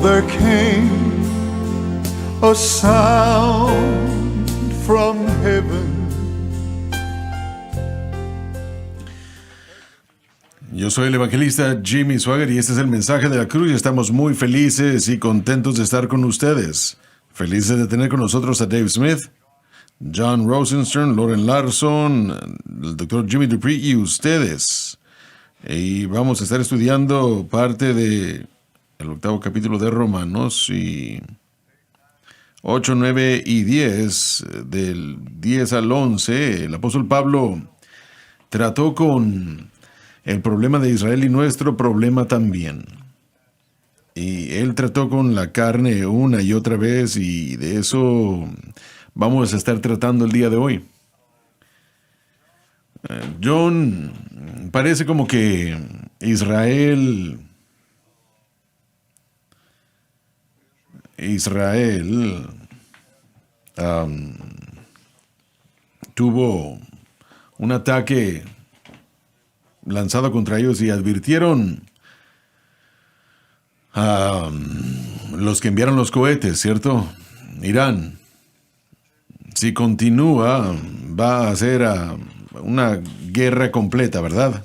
there came a sound from heaven. Yo soy el evangelista Jimmy Swaggart y este es el mensaje de la cruz y estamos muy felices y contentos de estar con ustedes. Felices de tener con nosotros a Dave Smith, John Rosenstern, Loren Larson, el Dr. Jimmy Dupree y ustedes. Y vamos a estar estudiando parte del octavo capítulo de Romanos y 8, 9 y 10, del 10 al 11. El apóstol Pablo trató con el problema de Israel y nuestro problema también. Y él trató con la carne una y otra vez y de eso vamos a estar tratando el día de hoy. John, parece como que Israel tuvo un ataque lanzado contra ellos y advirtieron a los que enviaron los cohetes, ¿cierto? Irán, si continúa, va a ser una guerra completa, ¿verdad?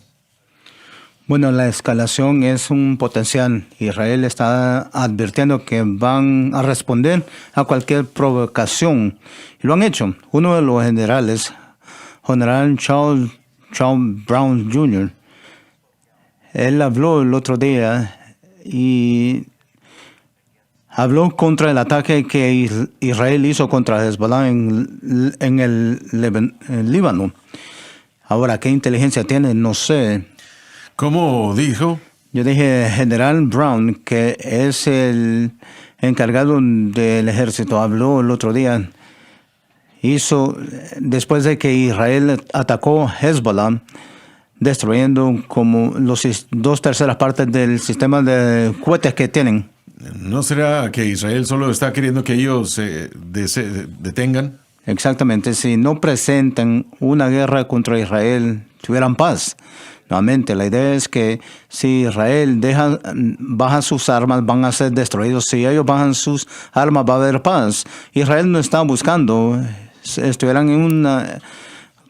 Bueno, la escalación es un potencial. Israel está advirtiendo que van a responder a cualquier provocación. Y lo han hecho. Uno de los generales, General Charles Brown Jr., él habló el otro día y habló contra el ataque que Israel hizo contra Hezbollah en el Líbano. Ahora, ¿qué inteligencia tiene? No sé. ¿Cómo dijo? Yo dije General Brown, que es el encargado del ejército, habló el otro día. Después de que Israel atacó Hezbollah, destruyendo como los 2/3 partes del sistema de cohetes que tienen. ¿No será que Israel solo está queriendo que ellos se detengan? Exactamente. Si no presentan una guerra contra Israel, tuvieran paz. Nuevamente, la idea es que si Israel baja sus armas, van a ser destruidos. Si ellos bajan sus armas, va a haber paz. Israel no está buscando. Estuvieran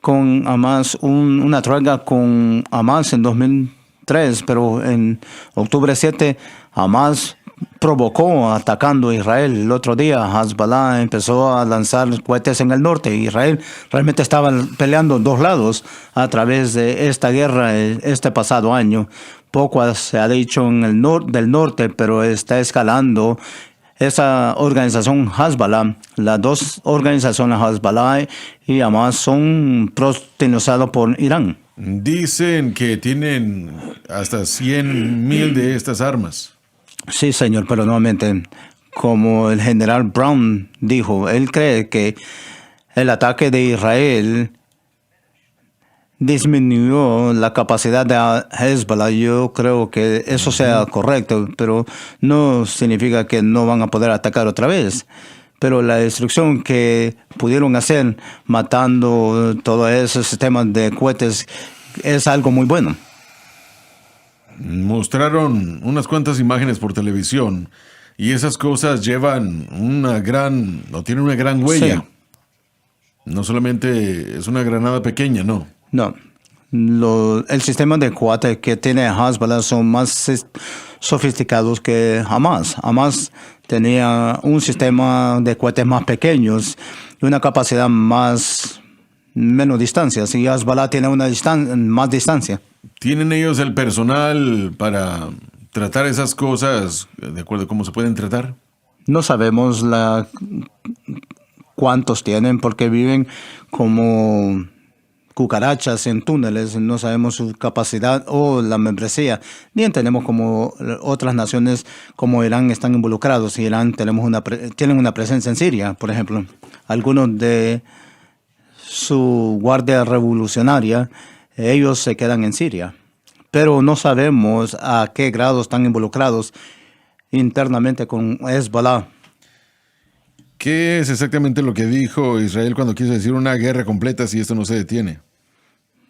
con Hamas, una tregua con Hamas en 2003, pero en octubre 7, Hamas provocó atacando a Israel. El otro día, Hezbollah empezó a lanzar cohetes en el norte. Israel realmente estaba peleando dos lados a través de esta guerra este pasado año. Poco se ha dicho en el del norte, pero está escalando. Esa organización Hezbollah, las dos organizaciones Hezbollah y Hamas son patrocinadas por Irán. Dicen que tienen hasta 100,000 de estas armas. Sí, señor, pero nuevamente, como el general Brown dijo, él cree que el ataque de Israel disminuyó la capacidad de Hezbollah. Yo creo que eso sea correcto, pero no significa que no van a poder atacar otra vez. Pero la destrucción que pudieron hacer matando todos esos sistemas de cohetes es algo muy bueno. Mostraron unas cuantas imágenes por televisión y esas cosas tienen una gran huella. Sí. No solamente es una granada pequeña, ¿no? No. El sistema de cohetes que tiene Hezbollah son más sofisticados que Hamas. Hamas tenía un sistema de cohetes más pequeños y una capacidad menos distancia. Y Hezbollah tiene más distancia. ¿Tienen ellos el personal para tratar esas cosas de acuerdo a cómo se pueden tratar? No sabemos cuántos tienen porque viven como cucarachas en túneles. No sabemos su capacidad o la membresía. Ni entendemos cómo otras naciones como Irán están involucrados. Irán tienen una presencia en Siria, por ejemplo. Algunos de su guardia revolucionaria, ellos se quedan en Siria. Pero no sabemos a qué grado están involucrados internamente con Hezbollah. ¿Qué es exactamente lo que dijo Israel cuando quiso decir una guerra completa si esto no se detiene?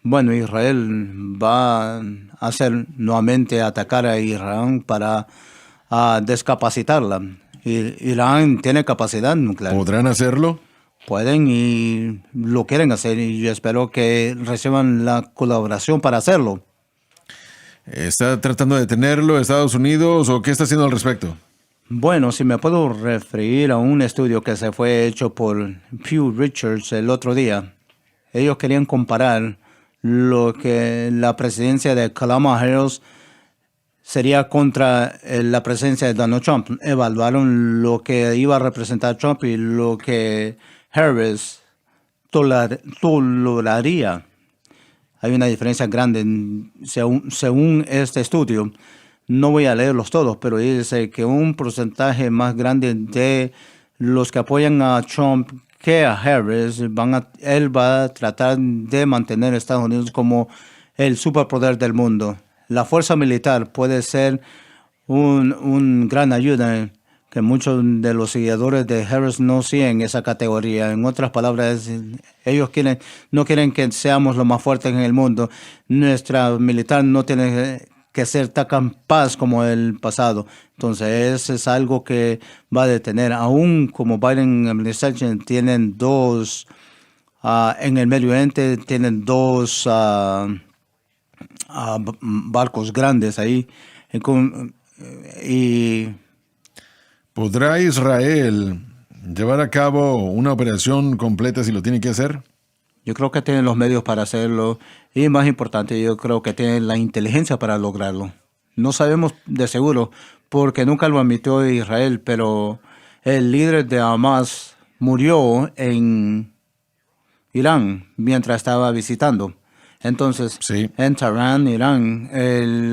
Bueno, Israel va a hacer nuevamente atacar a Irán para descapacitarla. Irán tiene capacidad nuclear. ¿Podrán hacerlo? Pueden y lo quieren hacer y yo espero que reciban la colaboración para hacerlo. ¿Está tratando de detenerlo Estados Unidos o qué está haciendo al respecto? Bueno, si me puedo referir a un estudio que se fue hecho por Pew Research el otro día. Ellos querían comparar lo que la presidencia de Kamala Harris sería contra la presidencia de Donald Trump. Evaluaron lo que iba a representar Trump y lo que Harris toleraría. Hay una diferencia grande según este estudio. No voy a leerlos todos, pero dice que un porcentaje más grande de los que apoyan a Trump que a Harris, él va a tratar de mantener a Estados Unidos como el superpoder del mundo. La fuerza militar puede ser un gran ayuda, que muchos de los seguidores de Harris no siguen esa categoría. En otras palabras, ellos no quieren que seamos los más fuertes en el mundo. Nuestra militar no tiene que ser tan capaz como el pasado. Entonces, eso es algo que va a detener. Aún como Biden administration tienen dos, en el Medio Oriente tienen dos barcos grandes ahí. Y ¿podrá Israel llevar a cabo una operación completa si lo tiene que hacer? yo creo que tienen los medios para hacerlo y más importante, yo creo que tienen la inteligencia para lograrlo. No sabemos de seguro porque nunca lo admitió Israel, pero el líder de Hamas murió en Irán mientras estaba visitando. Entonces, Sí. en Teherán, Irán,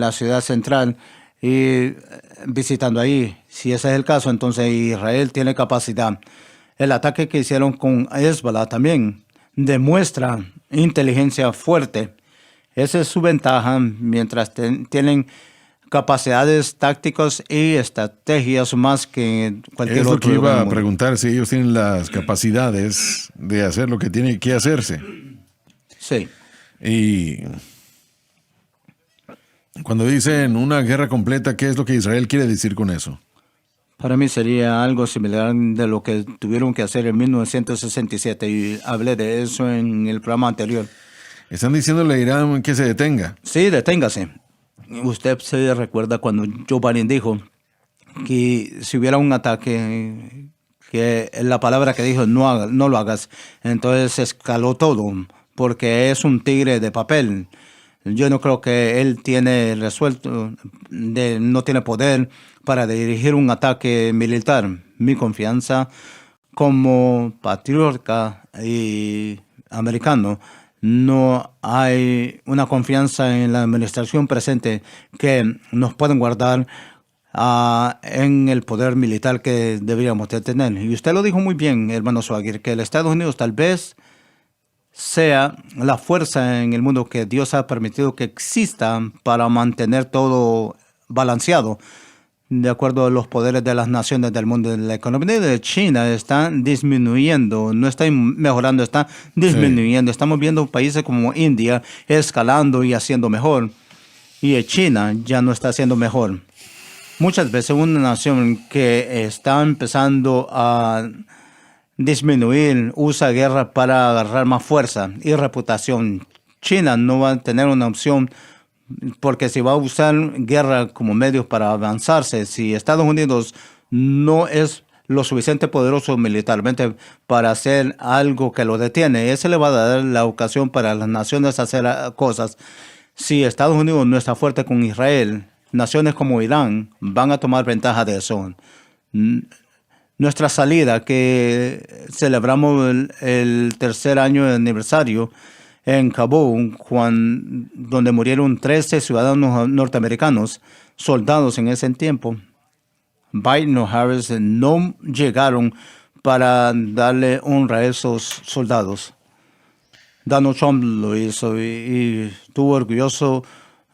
la ciudad central, y visitando ahí. Si ese es el caso, entonces Israel tiene capacidad. El ataque que hicieron con Hezbollah también demuestra inteligencia fuerte. Esa es su ventaja, mientras tienen capacidades tácticas y estrategias más que cualquier Es lo otro que lugar iba del a mundo. preguntar, si ellos tienen las capacidades de hacer lo que tiene que hacerse. Sí. Y cuando dicen una guerra completa, ¿qué es lo que Israel quiere decir con eso? Para mí sería algo similar de lo que tuvieron que hacer en 1967 y hablé de eso en el programa anterior. Están diciéndole a Irán que se detenga. Sí, deténgase. Usted se recuerda cuando Joe Biden dijo que si hubiera un ataque, que la palabra que dijo no lo hagas, entonces escaló todo porque es un tigre de papel. Yo no creo que él tiene resuelto, no tiene poder para dirigir un ataque militar. Mi confianza como patriota y americano, no hay una confianza en la administración presente que nos pueden guardar en el poder militar que deberíamos de tener. Y usted lo dijo muy bien, hermano Swagger, que el Estados Unidos tal vez sea la fuerza en el mundo que Dios ha permitido que exista para mantener todo balanceado. De acuerdo a los poderes de las naciones del mundo, la economía de China está disminuyendo, no está mejorando, está disminuyendo. Sí. Estamos viendo países como India escalando y haciendo mejor, y China ya no está haciendo mejor. Muchas veces una nación que está empezando a disminuir usa guerra para agarrar más fuerza y reputación. China no va a tener una opción, porque si va a usar guerra como medio para avanzarse, si Estados Unidos no es lo suficiente poderoso militarmente para hacer algo que lo detiene, ese le va a dar la ocasión para las naciones hacer cosas. Si Estados Unidos no está fuerte con Israel, naciones como Irán van a tomar ventaja de eso. Nuestra salida, que celebramos el tercer año de aniversario en Kabul, donde murieron 13 ciudadanos norteamericanos, soldados en ese tiempo. Biden o Harris no llegaron para darle honra a esos soldados. Donald Trump lo hizo y estuvo orgulloso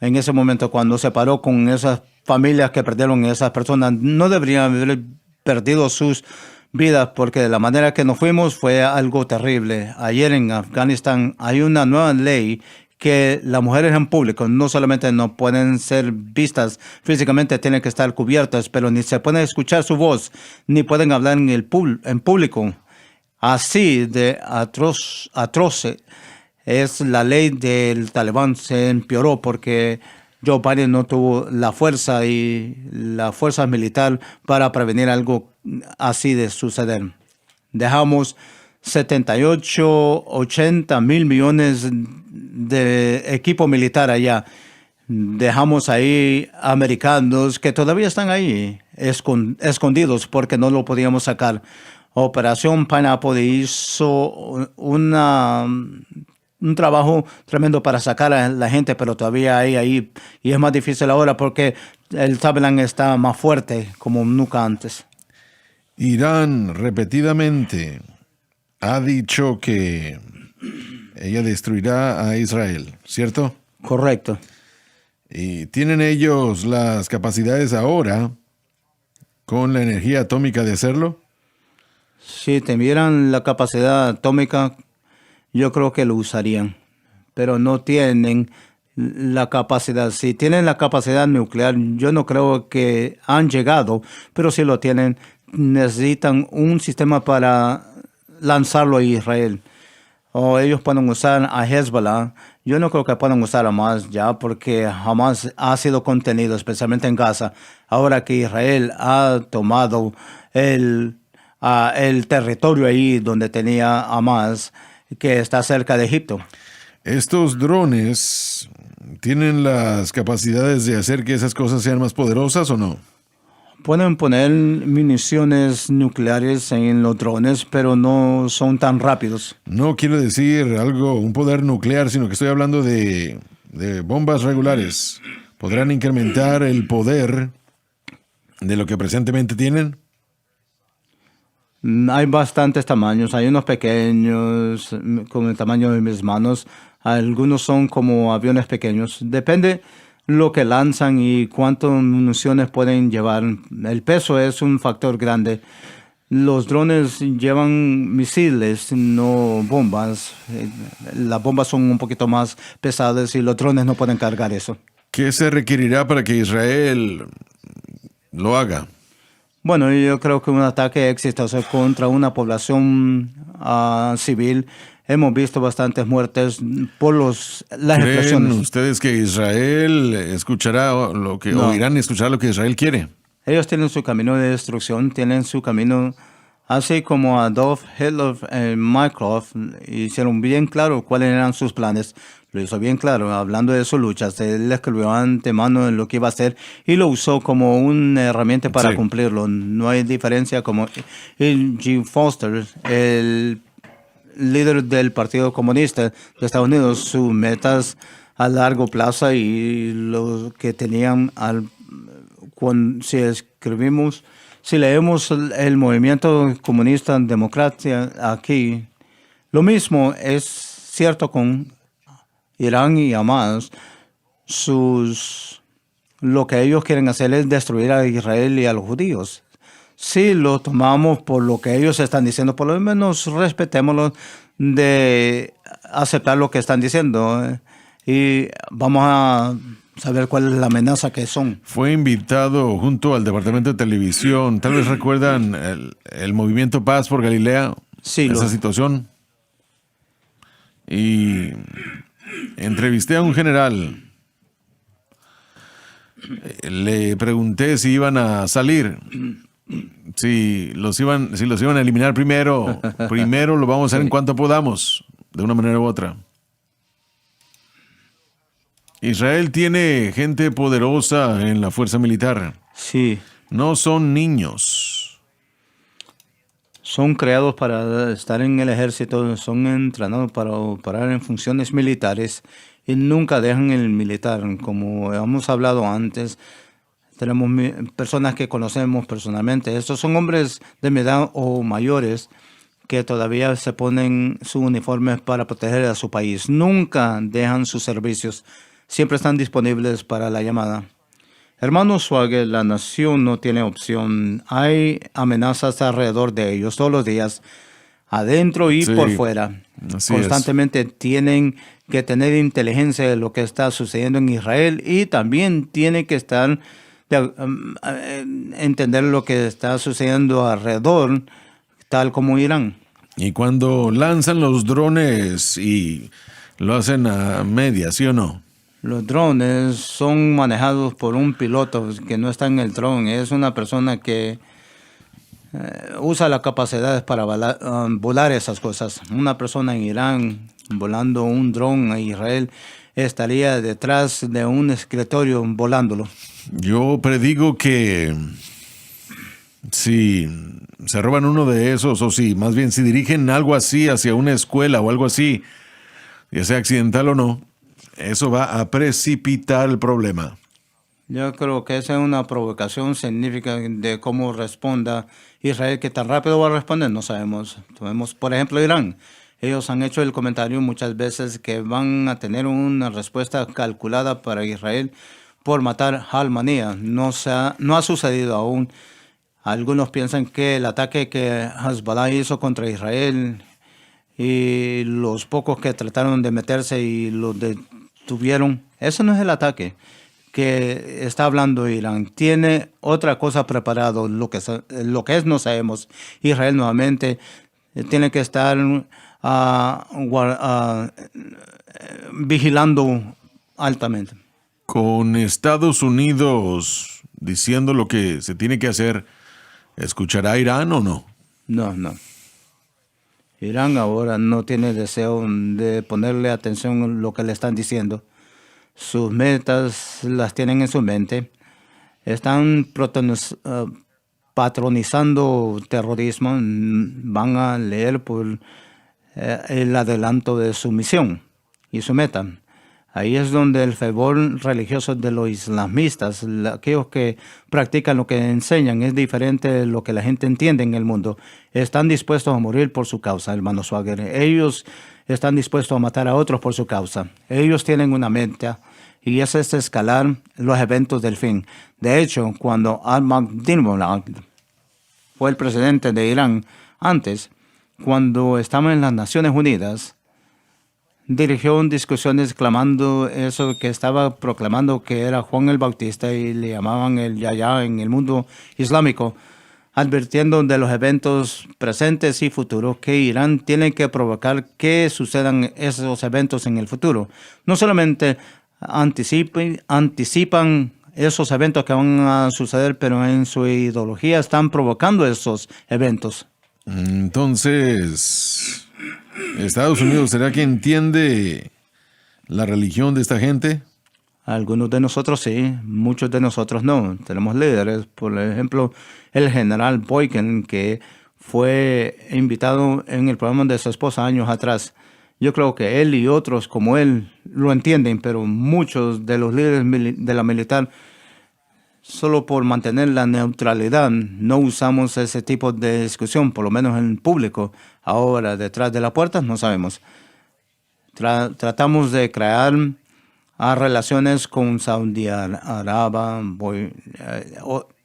en ese momento cuando se paró con esas familias que perdieron esas personas. No deberían haber perdido sus vidas, porque de la manera que nos fuimos fue algo terrible. Ayer en Afganistán hay una nueva ley que las mujeres en público no solamente no pueden ser vistas físicamente, tienen que estar cubiertas, pero ni se puede escuchar su voz, ni pueden hablar en público. Así de atroz es la ley del Talibán, se empeoró porque Joe Biden no tuvo la fuerza y la fuerza militar para prevenir algo así de suceder. Dejamos 78, 80 mil millones de equipo militar allá. Dejamos ahí americanos que todavía están ahí escondidos porque no lo podíamos sacar. Operación Pineapple hizo un trabajo tremendo para sacar a la gente, pero todavía hay ahí. Y es más difícil ahora porque el Talibán está más fuerte como nunca antes. Irán repetidamente ha dicho que ella destruirá a Israel, ¿cierto? Correcto. Y tienen ellos las capacidades ahora, con la energía atómica, de hacerlo. Si tuvieran la capacidad atómica, yo creo que lo usarían, pero no tienen la capacidad. Si tienen la capacidad nuclear, yo no creo que han llegado, pero si lo tienen, necesitan un sistema para lanzarlo a Israel. O ellos pueden usar a Hezbollah. Yo no creo que puedan usar a Hamas ya, porque Hamas ha sido contenido, especialmente en Gaza. Ahora que Israel ha tomado el territorio ahí donde tenía Hamas, que está cerca de Egipto. Estos drones tienen las capacidades de hacer que esas cosas sean más poderosas, ¿o no? Pueden poner municiones nucleares en los drones, pero no son tan rápidos. No quiero decir un poder nuclear, sino que estoy hablando de bombas regulares. ¿Podrán incrementar el poder de lo que presentemente tienen? Hay bastantes tamaños. Hay unos pequeños con el tamaño de mis manos. Algunos son como aviones pequeños. Depende lo que lanzan y cuántas municiones pueden llevar. El peso es un factor grande. Los drones llevan misiles, no bombas. Las bombas son un poquito más pesadas y los drones no pueden cargar eso. ¿Qué se requerirá para que Israel lo haga? Bueno, yo creo que un ataque exitoso contra una población civil. Hemos visto bastantes muertes por las ¿Creen explosiones. ustedes que Israel escuchará o Irán escuchará lo que Israel quiere? Ellos tienen su camino de destrucción, tienen su camino, así como Adolf Hitler y Mycroft hicieron bien claro cuáles eran sus planes. Lo hizo bien claro, hablando de sus luchas. Él escribió antemano en lo que iba a hacer y lo usó como una herramienta para cumplirlo. No hay diferencia como G. Foster, el líder del Partido Comunista de Estados Unidos, sus metas a largo plazo y lo que tenían si leemos el movimiento comunista democracia aquí, lo mismo es cierto con Irán y Hamas. Lo que ellos quieren hacer es destruir a Israel y a los judíos. Si lo tomamos por lo que ellos están diciendo, por lo menos respetémoslo de aceptar lo que están diciendo y vamos a saber cuál es la amenaza que son. Fue invitado junto al Departamento de Televisión. Tal vez recuerdan el movimiento Paz por Galilea, sí, esa situación. Y entrevisté a un general. Le pregunté si iban a salir. Si los iban a eliminar primero lo vamos a hacer en cuanto podamos, de una manera u otra. Israel tiene gente poderosa en la fuerza militar. Sí. No son niños. Son creados para estar en el ejército, son entrenados para operar en funciones militares y nunca dejan el militar. Como hemos hablado antes, tenemos personas que conocemos personalmente. Estos son hombres de mi edad o mayores que todavía se ponen sus uniformes para proteger a su país. Nunca dejan sus servicios. Siempre están disponibles para la llamada. Hermano Swagger, la nación no tiene opción. Hay amenazas alrededor de ellos todos los días, adentro y por fuera. Así es. Constantemente tienen que tener inteligencia de lo que está sucediendo en Israel y también tienen que estar entender lo que está sucediendo alrededor, tal como Irán. Y cuando lanzan los drones y lo hacen a media, ¿sí o no? Los drones son manejados por un piloto que no está en el dron, es una persona que usa las capacidades para volar esas cosas. Una persona en Irán volando un dron a Israel estaría detrás de un escritorio volándolo. Yo predigo que si se roban uno de esos, o si más bien si dirigen algo así hacia una escuela o algo así, ya sea accidental o no, eso va a precipitar el problema. Yo creo que esa es una provocación significativa de cómo responda Israel. ¿Qué tan rápido va a responder? No sabemos. Tenemos, por ejemplo, Irán. Ellos han hecho el comentario muchas veces que van a tener una respuesta calculada para Israel por matar Halmanía. No ha sucedido aún. Algunos piensan que el ataque que Hezbollah hizo contra Israel y los pocos que trataron de meterse y los detuvieron, eso no es el ataque que está hablando Irán. Tiene otra cosa preparado, lo que es no sabemos. Israel nuevamente tiene que estar vigilando altamente. Con Estados Unidos diciendo lo que se tiene que hacer, ¿escuchará Irán o no? No. Irán ahora no tiene deseo de ponerle atención a lo que le están diciendo. Sus metas las tienen en su mente. Están patronizando terrorismo. Van a leer por el adelanto de su misión y su meta. Ahí es donde el fervor religioso de los islamistas, aquellos que practican lo que enseñan, es diferente de lo que la gente entiende en el mundo. Están dispuestos a morir por su causa, hermano Swagger. Ellos están dispuestos a matar a otros por su causa. Ellos tienen una meta y esa es escalar los eventos del fin. De hecho, cuando Ahmadinejad fue el presidente de Irán antes, cuando estaba en las Naciones Unidas, dirigió discusiones clamando eso que estaba proclamando que era Juan el Bautista y le llamaban el Yahya en el mundo islámico, advirtiendo de los eventos presentes y futuros que Irán tiene que provocar que sucedan esos eventos en el futuro. No solamente anticipan esos eventos que van a suceder, pero en su ideología están provocando esos eventos. Entonces, ¿Estados Unidos será que entiende la religión de esta gente? Algunos de nosotros sí, muchos de nosotros no. Tenemos líderes, por ejemplo, el general Boykin, que fue invitado en el programa de su esposa años atrás. Yo creo que él y otros como él lo entienden, pero muchos de los líderes de la militar, solo por mantener la neutralidad, no usamos ese tipo de discusión, por lo menos en público. Ahora, detrás de las puertas, no sabemos. Tratamos de crear relaciones con Saudi Arabia,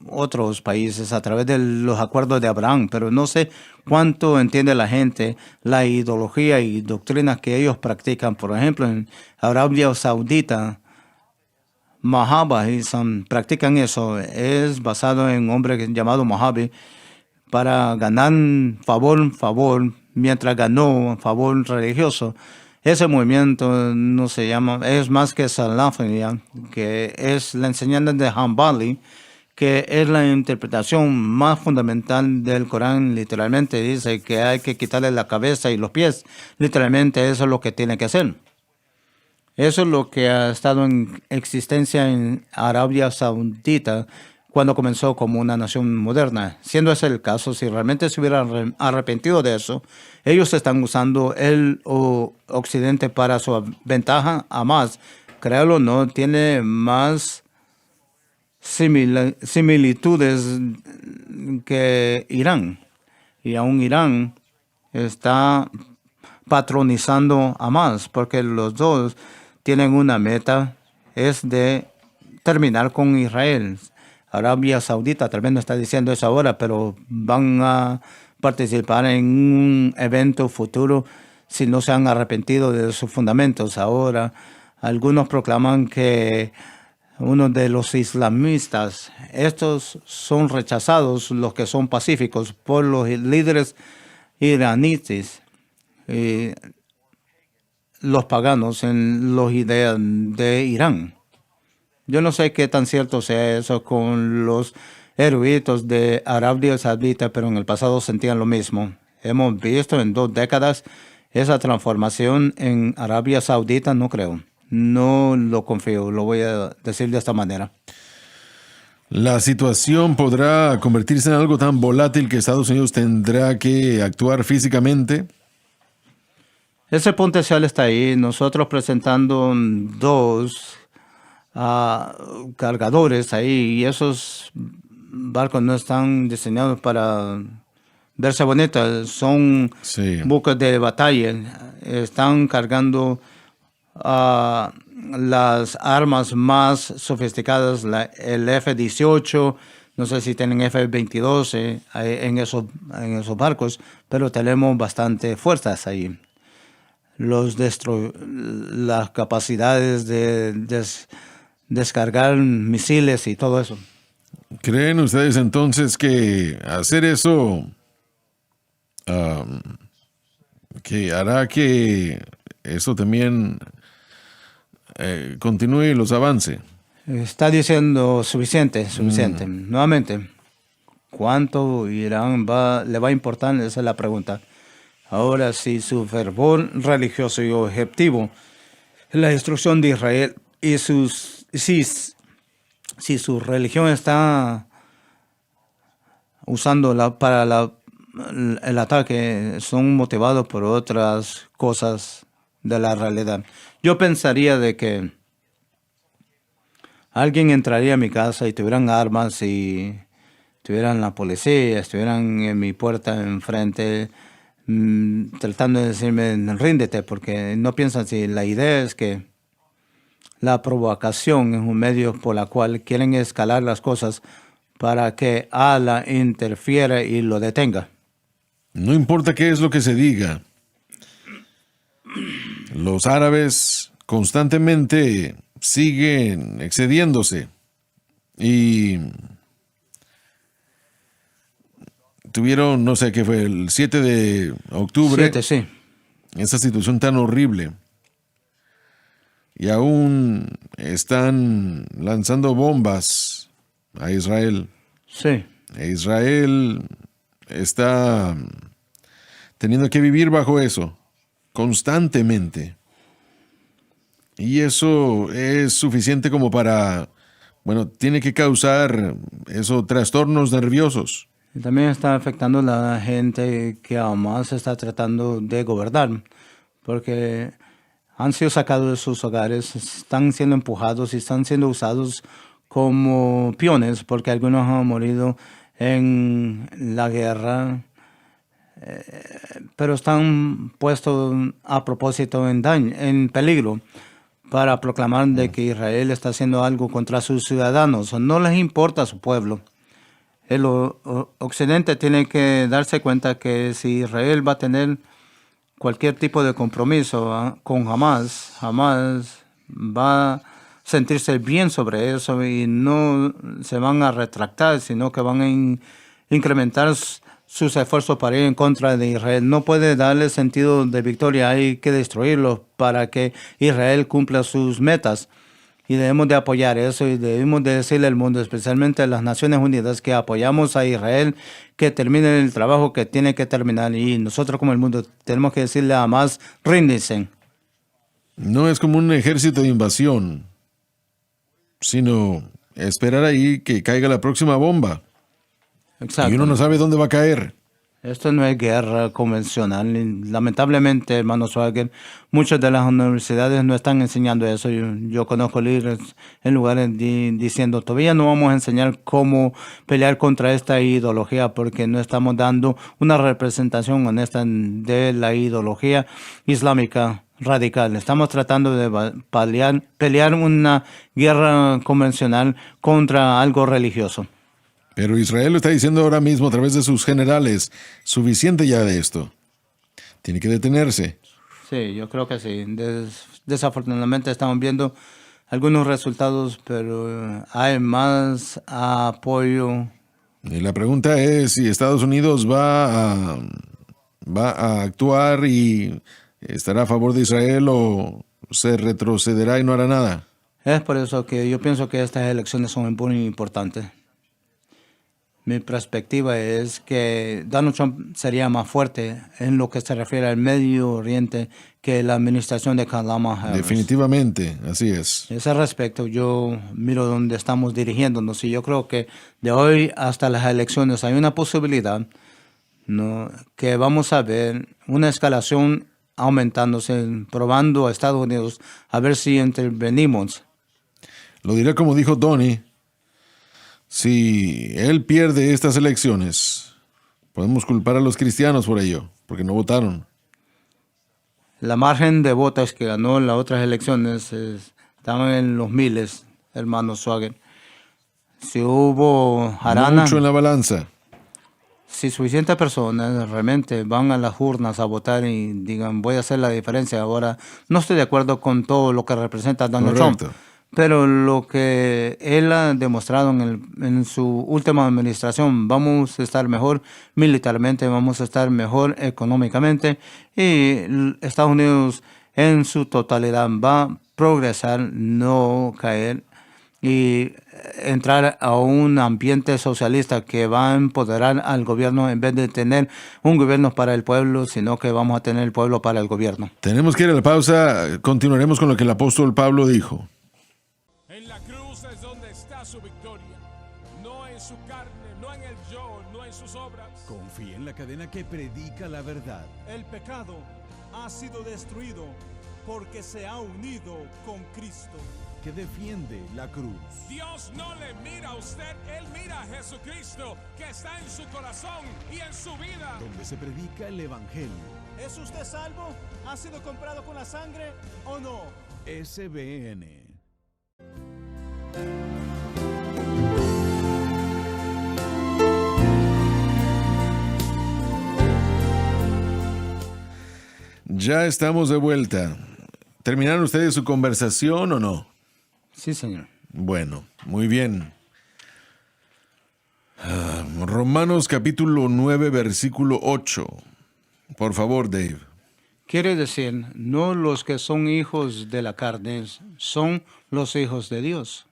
otros países a través de los acuerdos de Abraham, pero no sé cuánto entiende la gente la ideología y doctrinas que ellos practican. Por ejemplo, en Arabia Saudita, Wahhabism practican eso. Es basado en un hombre llamado Wahhabi para ganar favor, mientras ganó favor religioso. Ese movimiento no se llama, es más que Salafia, que es la enseñanza de Hanbali, que es la interpretación más fundamental del Corán. Literalmente dice que hay que quitarle la cabeza y los pies. Literalmente eso es lo que tiene que hacer. Eso es lo que ha estado en existencia en Arabia Saudita cuando comenzó como una nación moderna. Siendo ese el caso, si realmente se hubieran arrepentido de eso, ellos están usando el Occidente para su ventaja. Además, créalo o no, tiene más similitudes que Irán. Y aún Irán está patronizando a más, porque los dos tienen una meta, es de terminar con Israel. Arabia Saudita tal vez no está diciendo eso ahora, pero van a participar en un evento futuro si no se han arrepentido de sus fundamentos. Ahora, algunos proclaman que uno de los islamistas, estos son rechazados, los que son pacíficos, por los líderes iraníes, los paganos en los ideas de Irán. Yo no sé qué tan cierto sea eso con los eruditos de Arabia Saudita, pero en el pasado sentían lo mismo. Hemos visto en 2 décadas esa transformación en Arabia Saudita, no creo. No lo confío, lo voy a decir de esta manera. La situación podrá convertirse en algo tan volátil que Estados Unidos tendrá que actuar físicamente. Ese potencial está ahí. Nosotros presentando 2 cargadores ahí, y esos barcos no están diseñados para verse bonitos, son buques de batalla. Están cargando las armas más sofisticadas, el F-18, no sé si tienen F-22 en esos barcos, pero tenemos bastante fuerzas ahí. Las capacidades de descargar misiles y todo eso. ¿Creen ustedes entonces que hacer eso que hará que eso también continúe y los avance? Está diciendo suficiente. Nuevamente, ¿cuánto Irán le va a importar? Esa es la pregunta. Ahora, si su fervor religioso y objetivo es la destrucción de Israel y si su religión está usándola para el ataque, son motivados por otras cosas de la realidad. Yo pensaría de que alguien entraría a mi casa y tuvieran armas y tuvieran la policía, estuvieran en mi puerta enfrente tratando de decirme ríndete, porque no piensan si la idea es que la provocación es un medio por la cual quieren escalar las cosas para que Allah interfiera y lo detenga. No importa qué es lo que se diga. Los árabes constantemente siguen excediéndose y tuvieron, no sé qué fue, el 7 de octubre. 7, sí. Esa situación tan horrible. Y aún están lanzando bombas a Israel. Sí. E Israel está teniendo que vivir bajo eso constantemente. Y eso es suficiente como para, tiene que causar eso trastornos nerviosos. Y también está afectando a la gente que además está tratando de gobernar, porque han sido sacados de sus hogares, están siendo empujados y están siendo usados como peones, porque algunos han morido en la guerra, pero están puestos a propósito en peligro para proclamar de que Israel está haciendo algo contra sus ciudadanos. No les importa su pueblo. El Occidente tiene que darse cuenta que si Israel va a tener cualquier tipo de compromiso con Hamas va a sentirse bien sobre eso y no se van a retractar, sino que van a incrementar sus esfuerzos para ir en contra de Israel. No puede darle sentido de victoria, hay que destruirlos para que Israel cumpla sus metas. Y debemos de apoyar eso y debemos de decirle al mundo, especialmente a las Naciones Unidas, que apoyamos a Israel, que termine el trabajo que tiene que terminar. Y nosotros como el mundo tenemos que decirle a Hamas, ríndense. No es como un ejército de invasión, sino esperar ahí que caiga la próxima bomba. Exacto. Y uno no sabe dónde va a caer. Esto no es guerra convencional. Lamentablemente, hermano Swagger, muchas de las universidades no están enseñando eso. Yo conozco líderes en lugares diciendo, todavía no vamos a enseñar cómo pelear contra esta ideología porque no estamos dando una representación honesta de la ideología islámica radical. Estamos tratando de pelear una guerra convencional contra algo religioso. Pero Israel lo está diciendo ahora mismo a través de sus generales. Suficiente ya de esto. Tiene que detenerse. Sí, yo creo que sí. Desafortunadamente estamos viendo algunos resultados, pero hay más apoyo. Y la pregunta es si Estados Unidos va a actuar y estará a favor de Israel o se retrocederá y no hará nada. Es por eso que yo pienso que estas elecciones son muy importantes. Mi perspectiva es que Donald Trump sería más fuerte en lo que se refiere al Medio Oriente que la administración de Kamala Harris. Definitivamente, así es. En ese respecto, yo miro dónde estamos dirigiéndonos y yo creo que de hoy hasta las elecciones hay una posibilidad, ¿no?, que vamos a ver una escalación aumentándose, probando a Estados Unidos a ver si intervenimos. Lo diré como dijo Tony. Si él pierde estas elecciones, podemos culpar a los cristianos por ello, porque no votaron. La margen de votos que ganó en las otras elecciones estaban en los miles, hermano Swagger. Si hubo jarana, Mucho en la balanza. si suficientes personas realmente van a las urnas a votar y digan voy a hacer la diferencia ahora, no estoy de acuerdo con todo lo que representa Donald Correcto. Trump, pero lo que él ha demostrado en su última administración, vamos a estar mejor militarmente, vamos a estar mejor económicamente y Estados Unidos en su totalidad va a progresar, no caer y entrar a un ambiente socialista que va a empoderar al gobierno en vez de tener un gobierno para el pueblo, sino que vamos a tener el pueblo para el gobierno. Tenemos que ir a la pausa. Continuaremos con lo que el apóstol Pablo dijo. En la cruz es donde está su victoria, no en su carne, no en el yo, no en sus obras. Confía en la cadena que predica la verdad. El pecado ha sido destruido porque se ha unido con Cristo. Que defiende la cruz. Dios no le mira a usted, Él mira a Jesucristo que está en su corazón y en su vida. Donde se predica el evangelio. ¿Es usted salvo? ¿Ha sido comprado con la sangre o no? SBN. Ya estamos de vuelta. ¿Terminaron ustedes su conversación o no? Sí, señor. Bueno, muy bien. Romanos capítulo 9, versículo 8. Por favor, Dave. Quiere decir, no los que son hijos de la carne son los hijos de Dios,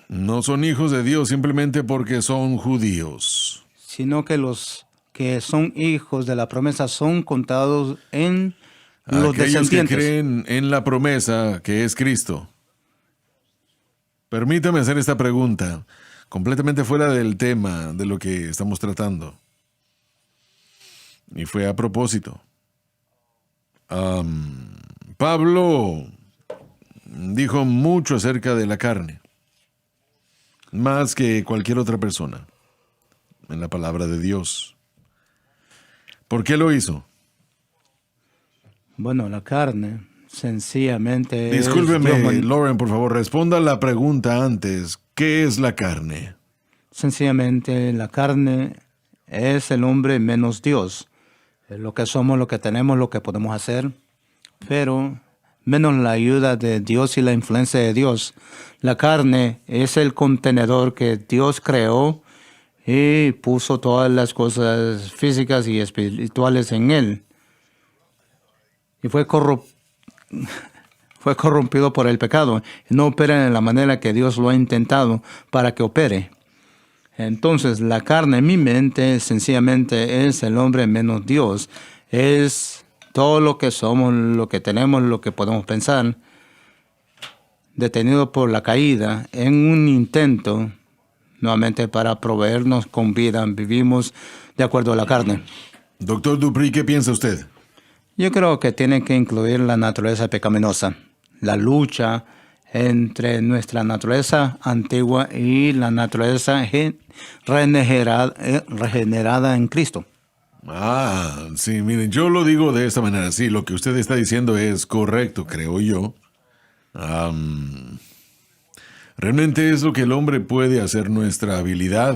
No son hijos de Dios simplemente porque son judíos. sino que los que son hijos de la promesa son contados en los Aquellos que descendientes. creen en la promesa que es Cristo. Permítame hacer esta pregunta, completamente fuera del tema de lo que estamos tratando. Y fue a propósito. Pablo dijo mucho acerca de la carne, más que cualquier otra persona, en la palabra de Dios. ¿Por qué lo hizo? Bueno, la carne sencillamente es Discúlpeme, Dios Lauren, por favor, responda la pregunta antes. ¿Qué es la carne? sencillamente la carne es el hombre menos Dios. Es lo que somos, lo que tenemos, lo que podemos hacer, pero menos la ayuda de Dios y la influencia de Dios. La carne es el contenedor que Dios creó y puso todas las cosas físicas y espirituales en él. Y fue corrompido por el pecado. No opera en la manera que Dios lo ha intentado para que opere. Entonces, la carne en mi mente sencillamente es el hombre menos Dios. Es todo lo que somos, lo que tenemos, lo que podemos pensar, detenido por la caída en un intento nuevamente para proveernos con vida. Vivimos de acuerdo a la carne. Doctor Dupree, ¿qué piensa usted? Yo creo que tiene que incluir la naturaleza pecaminosa, la lucha entre nuestra naturaleza antigua y la naturaleza regenerada en Cristo. Sí, miren, yo lo digo de esta manera. Sí, lo que usted está diciendo es correcto, creo yo. Realmente es lo que el hombre puede hacer, nuestra habilidad.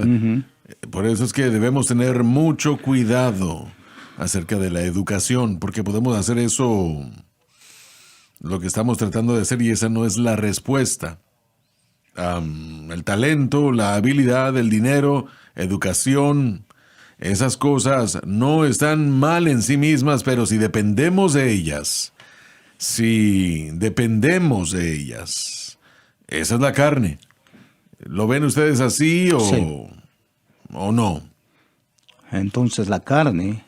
Por eso es que debemos tener mucho cuidado acerca de la educación, porque podemos hacer eso, lo que estamos tratando de hacer, y esa no es la respuesta. El talento, la habilidad, el dinero, educación, esas cosas no están mal en sí mismas, pero si dependemos de ellas, esa es la carne. ¿Lo ven ustedes así Sí. o no? Entonces la carne,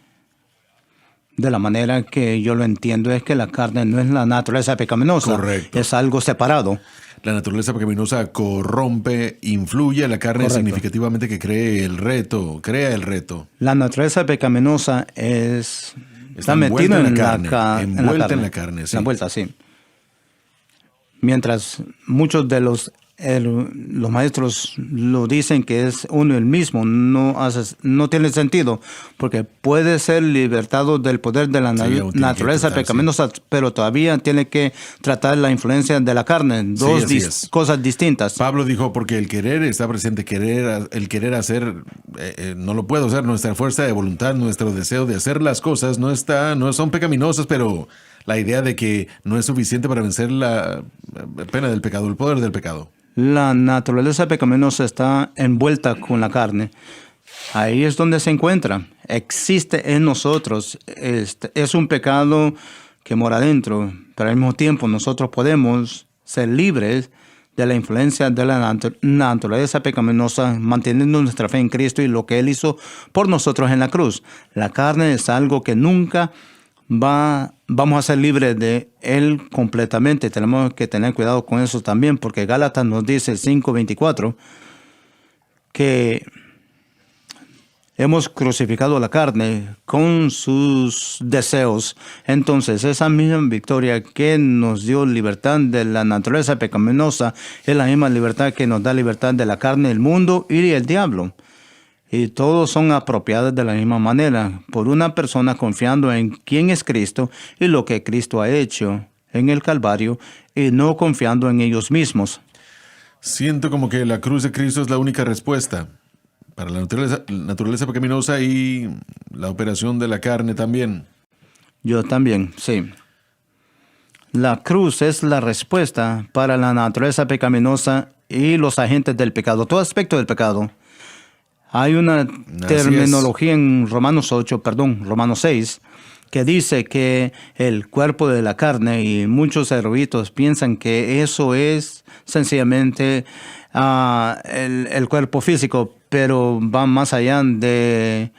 de la manera que yo lo entiendo, es que la carne no es la naturaleza pecaminosa. Correcto. Es algo separado. La naturaleza pecaminosa corrompe, influye a la carne Correcto. significativamente, que crea el reto. La naturaleza pecaminosa está Está metida envuelta en la carne, carne. envuelta en la carne, sí. Envuelta, sí. Mientras muchos de los maestros lo dicen que es uno el mismo, no tiene sentido, porque puede ser libertado del poder de la Sí, aún tiene que naturaleza tratar, pecaminosa, pero todavía tiene que tratar la influencia de la carne, dos así es. cosas distintas. Pablo dijo, porque el querer está presente, el querer hacer, no lo puedo hacer. Nuestra fuerza de voluntad, nuestro deseo de hacer las cosas no son pecaminosas, pero la idea de que no es suficiente para vencer la pena del pecado, el poder del pecado. La naturaleza pecaminosa está envuelta con la carne. Ahí es donde se encuentra. Existe en nosotros. Es un pecado que mora dentro, pero al mismo tiempo nosotros podemos ser libres de la influencia de la naturaleza pecaminosa, manteniendo nuestra fe en Cristo y lo que Él hizo por nosotros en la cruz. La carne es algo que nunca vamos a ser libres de él completamente. Tenemos que tener cuidado con eso también, porque Gálatas nos dice 5:24 que hemos crucificado la carne con sus deseos. Entonces, esa misma victoria que nos dio libertad de la naturaleza pecaminosa es la misma libertad que nos da libertad de la carne, el mundo y el diablo. Y todos son apropiados de la misma manera por una persona confiando en quién es Cristo y lo que Cristo ha hecho en el Calvario y no confiando en ellos mismos. Siento como que la cruz de Cristo es la única respuesta para la naturaleza pecaminosa y la operación de la carne también. Yo también, sí. La cruz es la respuesta para la naturaleza pecaminosa y los agentes del pecado, todo aspecto del pecado. Hay una terminología en Romanos 6, que dice que el cuerpo de la carne, y muchos eruditos piensan que eso es sencillamente el cuerpo físico, pero va más allá de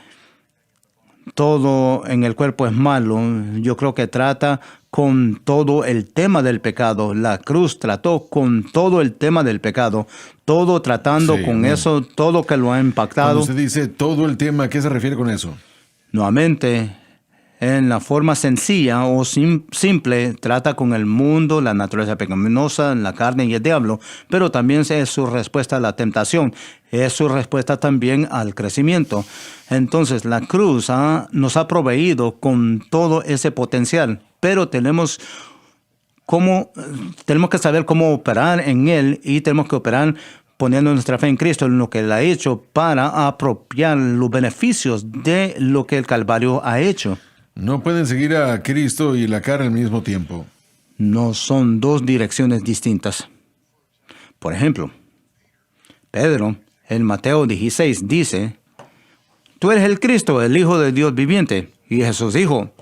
todo en el cuerpo es malo. Yo creo que trata con todo el tema del pecado. La cruz trató con todo el tema del pecado, todo tratando con eso, todo que lo ha impactado. Cuando usted dice todo el tema, ¿a qué se refiere con eso? Nuevamente, en la forma sencilla o simple, trata con el mundo, la naturaleza pecaminosa, la carne y el diablo, pero también es su respuesta a la tentación, es su respuesta también al crecimiento. Entonces, la cruz nos ha proveído con todo ese potencial, pero tenemos que saber cómo operar en él y tenemos que operar poniendo nuestra fe en Cristo, en lo que Él ha hecho para apropiar los beneficios de lo que el Calvario ha hecho. No pueden seguir a Cristo y la carne al mismo tiempo. No son dos direcciones distintas. Por ejemplo, Pedro, en Mateo 16, dice, tú eres el Cristo, el Hijo de Dios viviente. Y Jesús dijo,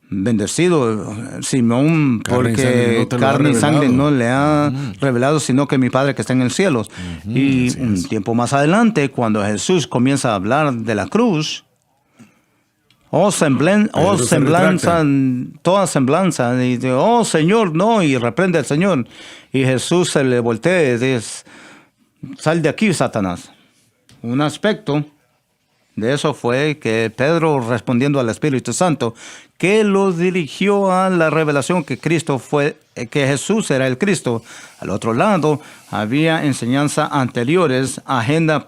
bendecido Simón, porque carne y sangre no le ha revelado, sino que mi Padre que está en el cielo. Y un tiempo más adelante, cuando Jesús comienza a hablar de la cruz, toda semblanza, y dice, oh Señor, no, y reprende al Señor. Y Jesús se le voltea y dice, sal de aquí, Satanás. Un aspecto de eso fue que Pedro, respondiendo al Espíritu Santo, que lo dirigió a la revelación que que Jesús era el Cristo. Al otro lado, había enseñanzas anteriores, agendas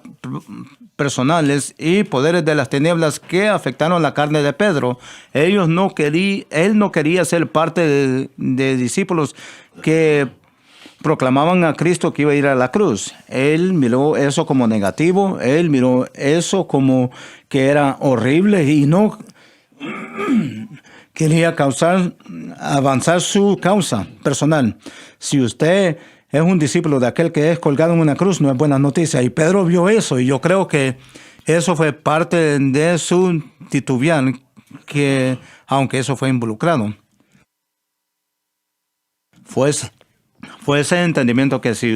personales y poderes de las tinieblas que afectaron la carne de Pedro. Él no quería ser parte de discípulos que proclamaban a Cristo que iba a ir a la cruz. Él miró eso como negativo, él miró eso como que era horrible y no quería avanzar su causa personal. Si usted es un discípulo de aquel que es colgado en una cruz, no es buena noticia. Y Pedro vio eso, y yo creo que eso fue parte de su titubear, que aunque eso fue involucrado. Fue ese entendimiento que si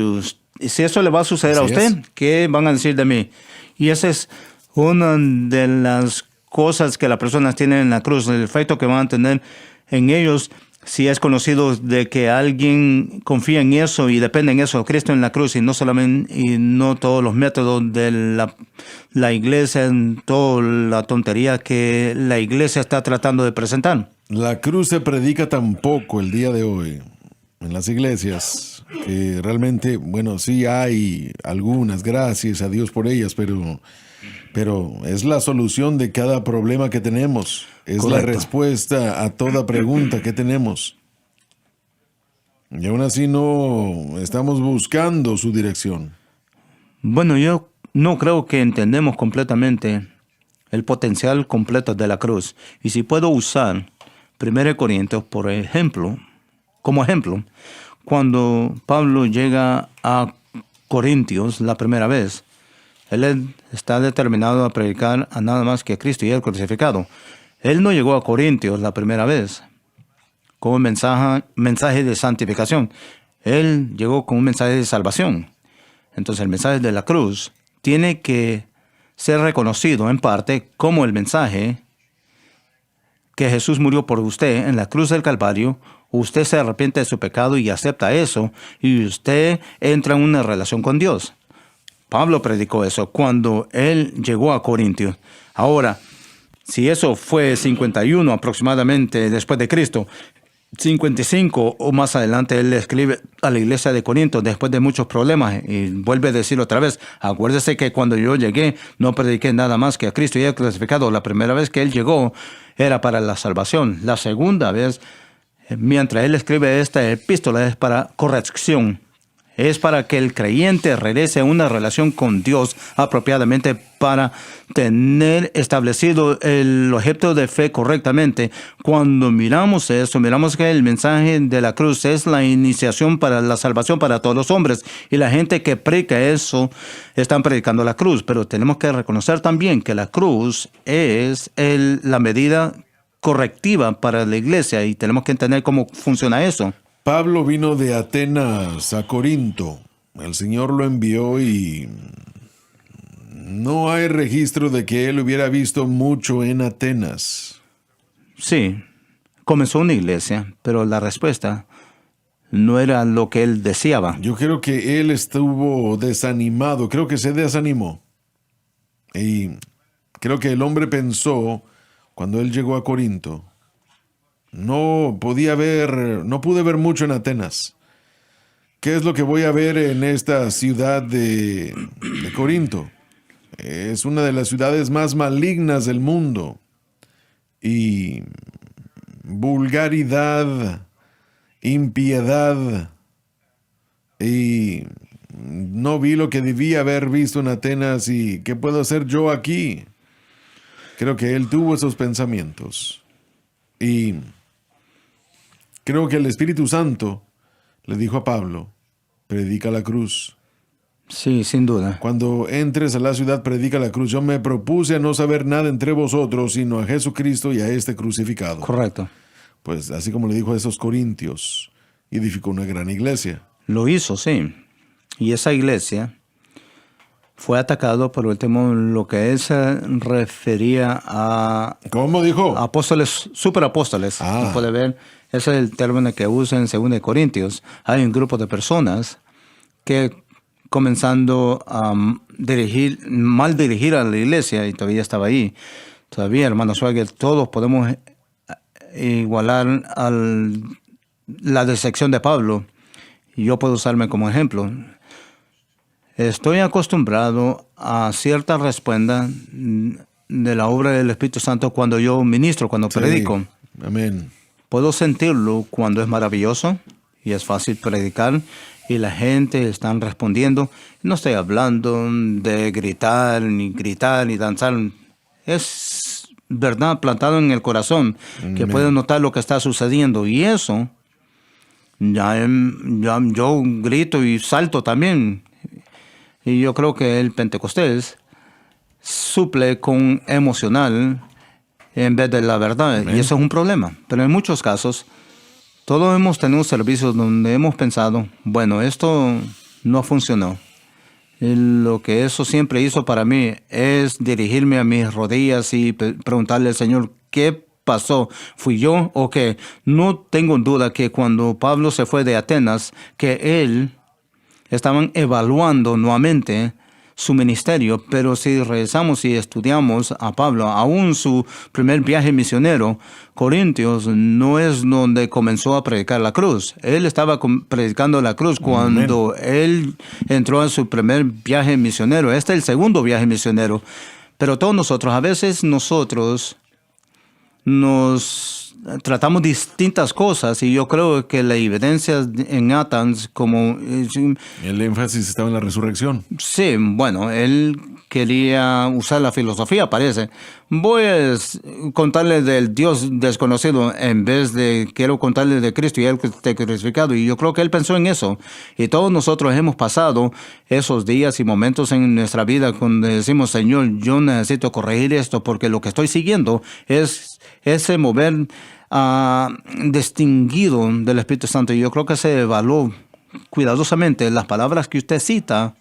eso le va a suceder a Así usted, es. ¿qué van a decir de mí? Y esa es una de las cosas que las personas tienen en la cruz, el efecto que van a tener en ellos si es conocido de que alguien confía en eso y depende en eso, Cristo en la cruz, y no solamente, y no todos los métodos de la iglesia, en toda la tontería que la iglesia está tratando de presentar. La cruz se predica tan poco el día de hoy en las iglesias que realmente, bueno, sí hay algunas, gracias a Dios por ellas, pero es la solución de cada problema que tenemos. Es Correcto. la respuesta a toda pregunta que tenemos. Y aún así no estamos buscando su dirección. Bueno, yo no creo que entendemos completamente el potencial completo de la cruz. Y si puedo usar 1 Corintios, por ejemplo, como ejemplo, cuando Pablo llega a Corintios la primera vez, él está determinado a predicar a nada más que a Cristo y el crucificado. Él no llegó a Corintios la primera vez con un mensaje de santificación. Él llegó con un mensaje de salvación. Entonces el mensaje de la cruz tiene que ser reconocido en parte como el mensaje que Jesús murió por usted en la cruz del Calvario. Usted se arrepiente de su pecado y acepta eso, y usted entra en una relación con Dios. Pablo predicó eso cuando él llegó a Corintios. Ahora, si eso fue 51 aproximadamente después de Cristo, 55 o más adelante, él le escribe a la iglesia de Corinto después de muchos problemas y vuelve a decir otra vez: acuérdese que cuando yo llegué no prediqué nada más que a Cristo y el crucificado. La primera vez que él llegó era para la salvación. La segunda vez, mientras él escribe esta epístola, es para corrección. Es para que el creyente regrese a una relación con Dios apropiadamente, para tener establecido el objeto de fe correctamente. Cuando miramos eso, miramos que el mensaje de la cruz es la iniciación para la salvación para todos los hombres. Y la gente que predica eso están predicando la cruz. Pero tenemos que reconocer también que la cruz es la medida correctiva para la iglesia, y tenemos que entender cómo funciona eso. Pablo vino de Atenas a Corinto. El Señor lo envió y no hay registro de que él hubiera visto mucho en Atenas. Sí, comenzó una iglesia, pero la respuesta no era lo que él deseaba. Yo creo que él estuvo desanimado, creo que se desanimó. Y creo que el hombre pensó, cuando él llegó a Corinto, no pude ver mucho en Atenas. ¿Qué es lo que voy a ver en esta ciudad de Corinto? Es una de las ciudades más malignas del mundo. Y vulgaridad, impiedad. Y no vi lo que debía haber visto en Atenas. ¿Y qué puedo hacer yo aquí? Creo que él tuvo esos pensamientos. Y creo que el Espíritu Santo le dijo a Pablo: predica la cruz. Sí, sin duda. Cuando entres a la ciudad, predica la cruz. Yo me propuse a no saber nada entre vosotros, sino a Jesucristo y a este crucificado. Correcto. Pues así como le dijo a esos corintios, edificó una gran iglesia. Lo hizo, sí. Y esa iglesia fue atacado por último lo que él se refería a ¿Cómo dijo? apóstoles, superapóstoles. Ah. Puede ver, ese es el término que usa en 2 Corintios. Hay un grupo de personas que, comenzando a mal dirigir a la iglesia, y todavía estaba ahí. Todavía, hermano Swagger, todos podemos igualar a la decepción de Pablo. Y yo puedo usarme como ejemplo. Estoy acostumbrado a cierta respuesta de la obra del Espíritu Santo cuando yo ministro, cuando predico. Amén. Puedo sentirlo cuando es maravilloso y es fácil predicar y la gente está respondiendo. No estoy hablando de gritar, ni danzar. Es verdad plantado en el corazón, que puede notar lo que está sucediendo. Y eso, ya yo grito y salto también. Y yo creo que el Pentecostés suple con emocional en vez de la verdad. Amén. Y eso es un problema. Pero en muchos casos, todos hemos tenido servicios donde hemos pensado, bueno, esto no funcionó. Y lo que eso siempre hizo para mí es dirigirme a mis rodillas y preguntarle al Señor, ¿qué pasó? ¿Fui yo o qué? No tengo duda que cuando Pablo se fue de Atenas, que él estaban evaluando nuevamente su ministerio, pero si regresamos y estudiamos a Pablo, aún su primer viaje misionero, Corintios, no es donde comenzó a predicar la cruz. Él estaba predicando la cruz cuando él entró a su primer viaje misionero. Este es el segundo viaje misionero. Pero todos nosotros, a veces nosotros nos tratamos distintas cosas y yo creo que la evidencia en Athens como El énfasis estaba en la resurrección. sí, bueno, él quería usar la filosofía, parece. Voy a contarle del Dios desconocido en vez de quiero contarle de Cristo y él que esté crucificado. Y yo creo que él pensó en eso. Y todos nosotros hemos pasado esos días y momentos en nuestra vida donde decimos, Señor, yo necesito corregir esto porque lo que estoy siguiendo es ese mover distinguido del Espíritu Santo. Y yo creo que se evaluó cuidadosamente las palabras que usted cita.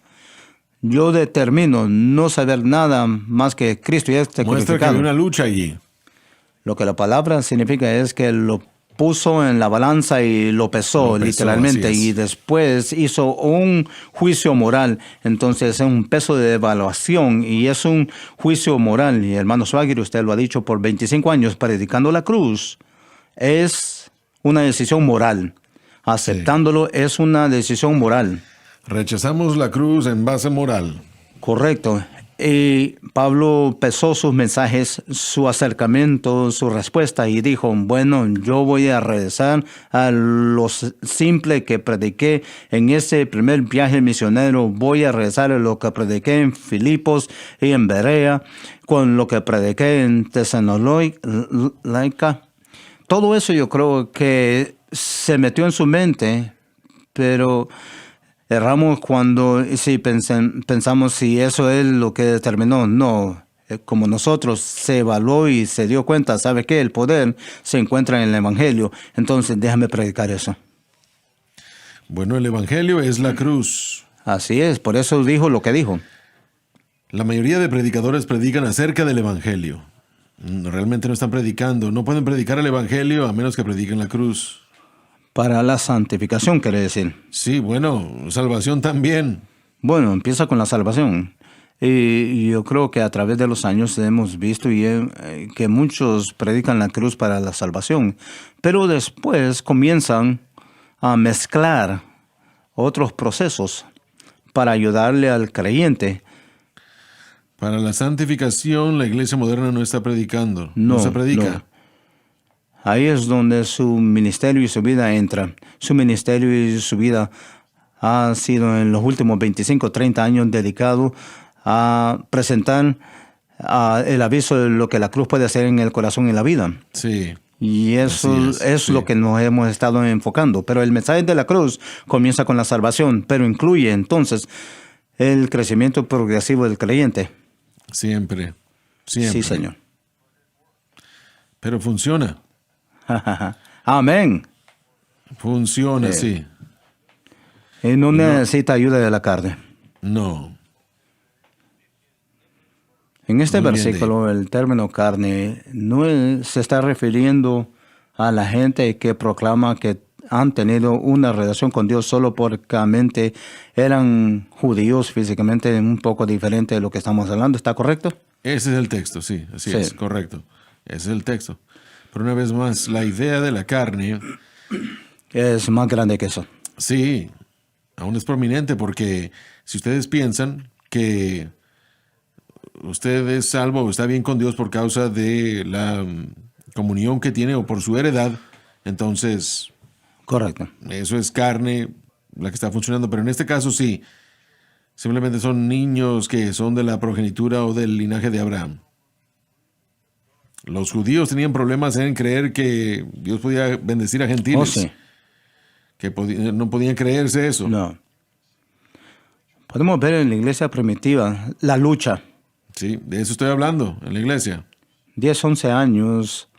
Yo determino no saber nada más que Cristo y este Muestra que crucificado. hay una lucha allí. Lo que la palabra significa es que lo puso en la balanza y lo pesó, Lo pesó, literalmente, así es. y después hizo un juicio moral. Entonces es un peso de evaluación y es un juicio moral. Y hermano Swagger, usted lo ha dicho por 25 años, predicando la cruz es una decisión moral. Aceptándolo es una decisión moral. Rechazamos la cruz en base moral. Correcto. Y Pablo pesó sus mensajes, su acercamiento, su respuesta y dijo, bueno, yo voy a regresar a lo simple que prediqué en ese primer viaje misionero. Voy a regresar a lo que prediqué en Filipos y en Berea, con lo que prediqué en Tesalónica. Todo eso yo creo que se metió en su mente, pero erramos cuando pensamos si eso es lo que determinó. No, como nosotros se evaluó y se dio cuenta, ¿sabe qué? El poder se encuentra en el Evangelio. Entonces déjame predicar eso. Bueno, el Evangelio es la cruz. Así es, por eso dijo lo que dijo. La mayoría de predicadores predican acerca del Evangelio. Realmente no están predicando. No pueden predicar el Evangelio a menos que prediquen la cruz. Para la santificación, quiere decir. Sí, bueno, salvación también. Bueno, empieza con la salvación. Y yo creo que a través de los años hemos visto que muchos predican la cruz para la salvación, pero después comienzan a mezclar otros procesos para ayudarle al creyente. Para la santificación, la iglesia moderna no está predicando. No se predica. no. Ahí es donde su ministerio y su vida entra. Su ministerio y su vida ha sido en los últimos 25, 30 años dedicado a presentar el aviso de lo que la cruz puede hacer en el corazón y en la vida. Sí. Y eso Así es, sí. lo que nos hemos estado enfocando. Pero el mensaje de la cruz comienza con la salvación, pero incluye entonces el crecimiento progresivo del creyente. Siempre. Siempre. Sí, Señor. Pero funciona. Amén. Funciona, sí. Y no necesita ayuda de la carne. No. En este Muy bien, versículo, el término carne se está refiriendo a la gente que proclama que han tenido una relación con Dios solo porque eran judíos físicamente, un poco diferente de lo que estamos hablando. ¿Está correcto? Ese es el texto, sí. Así Sí. es, correcto. Ese es el texto. Pero una vez más, la idea de la carne, Es más grande que eso. sí, aún es prominente porque si ustedes piensan que usted es salvo o está bien con Dios por causa de la comunión que tiene o por su heredad, entonces Correcto. eso es carne la que está funcionando. Pero en este caso sí, simplemente son niños que son de la progenitura o del linaje de Abraham. Los judíos tenían problemas en creer que Dios podía bendecir a gentiles. Oh, sí. Que no podían creerse eso. No. Podemos ver en la iglesia primitiva la lucha. Sí, de eso estoy hablando en la iglesia. 10, 11 años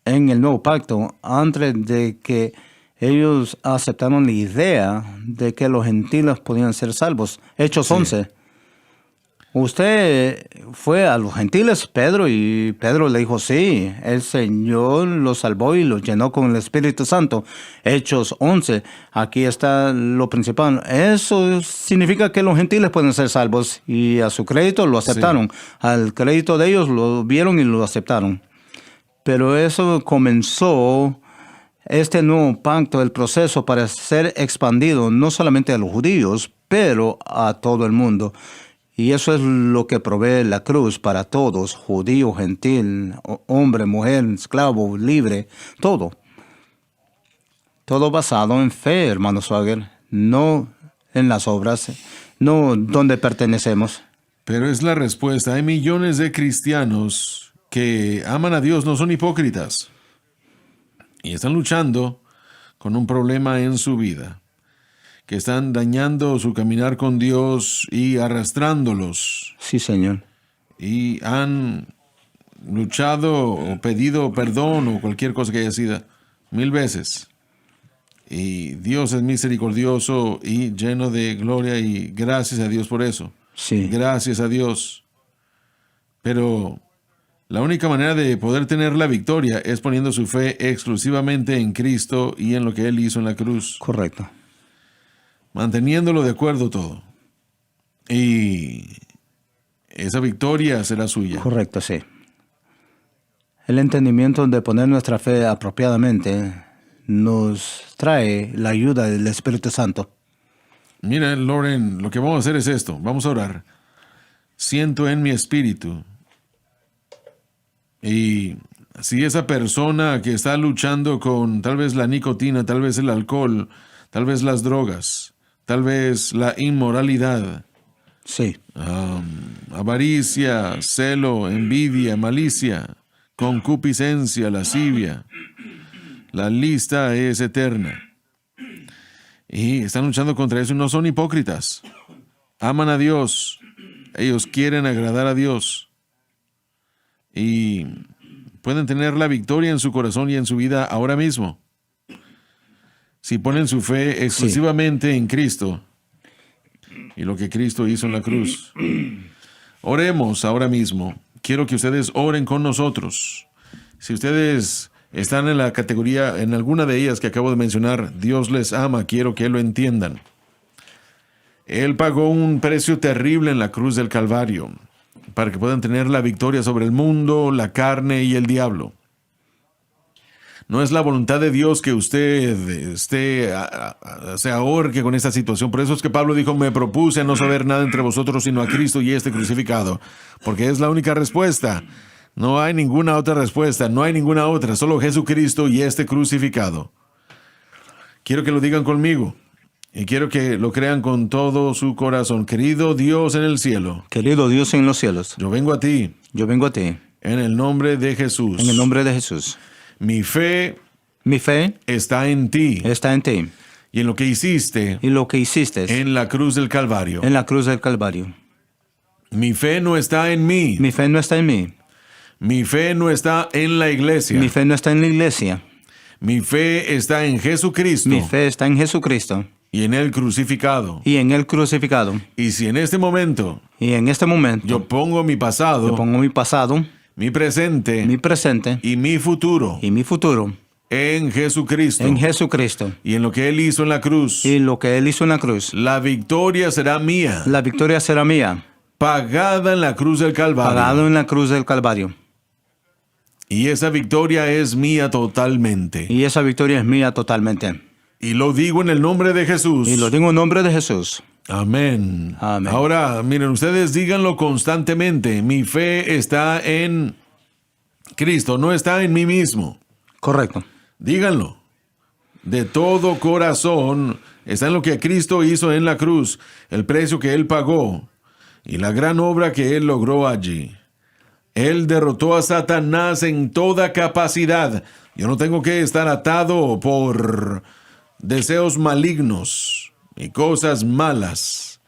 en el nuevo pacto, antes de que ellos aceptaron la idea de que los gentiles podían ser salvos. Hechos 11. Usted fue a los gentiles, Pedro, y Pedro le dijo, sí, el Señor los salvó y los llenó con el Espíritu Santo. Hechos 11, aquí está lo principal. Eso significa que los gentiles pueden ser salvos y a su crédito lo aceptaron. Sí. Al crédito de ellos lo vieron y lo aceptaron. Pero eso comenzó este nuevo pacto, el proceso para ser expandido no solamente a los judíos, pero a todo el mundo. Y eso es lo que provee la cruz para todos, judío, gentil, hombre, mujer, esclavo, libre, todo. Todo basado en fe, hermano Swagger, no en las obras, no donde pertenecemos. Pero es la respuesta. Hay millones de cristianos que aman a Dios, no son hipócritas. Y están luchando con un problema en su vida, que están dañando su caminar con Dios y arrastrándolos. Sí, Señor. Y han luchado o pedido perdón o cualquier cosa que haya sido 1000 veces. Y Dios es misericordioso y lleno de gloria y gracias a Dios por eso. Sí. Gracias a Dios. Pero la única manera de poder tener la victoria es poniendo su fe exclusivamente en Cristo y en lo que Él hizo en la cruz. Correcto. Manteniéndolo de acuerdo todo. Y esa victoria será suya. Correcto, sí. El entendimiento de poner nuestra fe apropiadamente nos trae la ayuda del Espíritu Santo. Mira, Lauren, lo que vamos a hacer es esto. Vamos a orar. Siento en mi espíritu. Y si esa persona que está luchando con tal vez la nicotina, tal vez el alcohol, tal vez las drogas, tal vez la inmoralidad, sí, avaricia, celo, envidia, malicia, concupiscencia, lascivia, la lista es eterna. Y están luchando contra eso y no son hipócritas. Aman a Dios. Ellos quieren agradar a Dios. Y pueden tener la victoria en su corazón y en su vida ahora mismo. Si ponen su fe exclusivamente en Cristo y lo que Cristo hizo en la cruz. Oremos ahora mismo. Quiero que ustedes oren con nosotros. Si ustedes están en la categoría, en alguna de ellas que acabo de mencionar, Dios les ama, quiero que lo entiendan. Él pagó un precio terrible en la cruz del Calvario para que puedan tener la victoria sobre el mundo, la carne y el diablo. No es la voluntad de Dios que usted se ahorque con esta situación. Por eso es que Pablo dijo, me propuse a no saber nada entre vosotros sino a Cristo y este crucificado. Porque es la única respuesta. No hay ninguna otra respuesta, no hay ninguna otra, solo Jesucristo y este crucificado. Quiero que lo digan conmigo y quiero que lo crean con todo su corazón. Querido Dios en el cielo. Querido Dios en los cielos. Yo vengo a ti. Yo vengo a ti. En el nombre de Jesús. En el nombre de Jesús. Mi fe está en ti. Está en ti. Y en lo que hiciste. Y lo que hiciste. En la cruz del Calvario. En la cruz del Calvario. Mi fe no está en mí. Mi fe no está en mí. Mi fe no está en la iglesia. Mi fe no está en la iglesia. Mi fe está en Jesucristo. Mi fe está en Jesucristo. Y en Él crucificado. Y en Él crucificado. Y si en este momento. Y en este momento. Yo pongo mi pasado. Yo pongo mi pasado. Mi presente. Mi presente. Y mi futuro. Y mi futuro. En Jesucristo. En Jesucristo. Y en lo que Él hizo en la cruz. Y lo que Él hizo en la cruz. La victoria será mía. La victoria será mía. Pagada en la cruz del Calvario. Pagado en la cruz del Calvario. Y esa victoria es mía totalmente. Y esa victoria es mía totalmente. Y lo digo en el nombre de Jesús. Y lo digo en nombre de Jesús. Amén. Amén. Ahora, miren, ustedes díganlo constantemente. Mi fe está en Cristo, no está en mí mismo. Correcto. Díganlo. De todo corazón está en lo que Cristo hizo en la cruz, el precio que Él pagó y la gran obra que Él logró allí. Él derrotó a Satanás en toda capacidad. Yo no tengo que estar atado por deseos malignos y cosas malas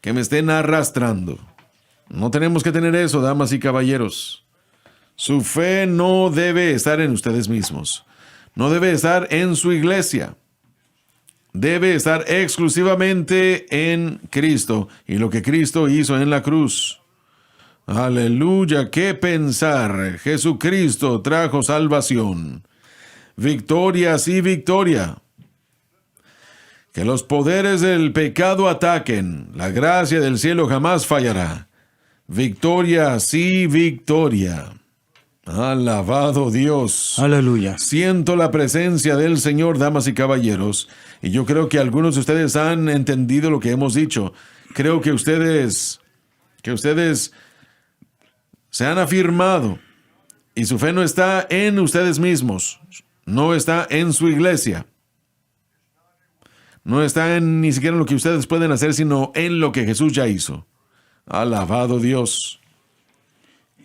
que me estén arrastrando. No tenemos que tener eso, damas y caballeros. Su fe no debe estar en ustedes mismos. No debe estar en su iglesia. Debe estar exclusivamente en Cristo y lo que Cristo hizo en la cruz. Aleluya, qué pensar. Jesucristo trajo salvación. Victoria, sí, victoria. Que los poderes del pecado ataquen. La gracia del cielo jamás fallará. Victoria, sí, victoria. Alabado Dios. Aleluya. Siento la presencia del Señor, damas y caballeros, y yo creo que algunos de ustedes han entendido lo que hemos dicho. Creo que ustedes se han afirmado y su fe no está en ustedes mismos, no está en su iglesia, no está en ni siquiera en lo que ustedes pueden hacer, sino en lo que Jesús ya hizo. Alabado Dios.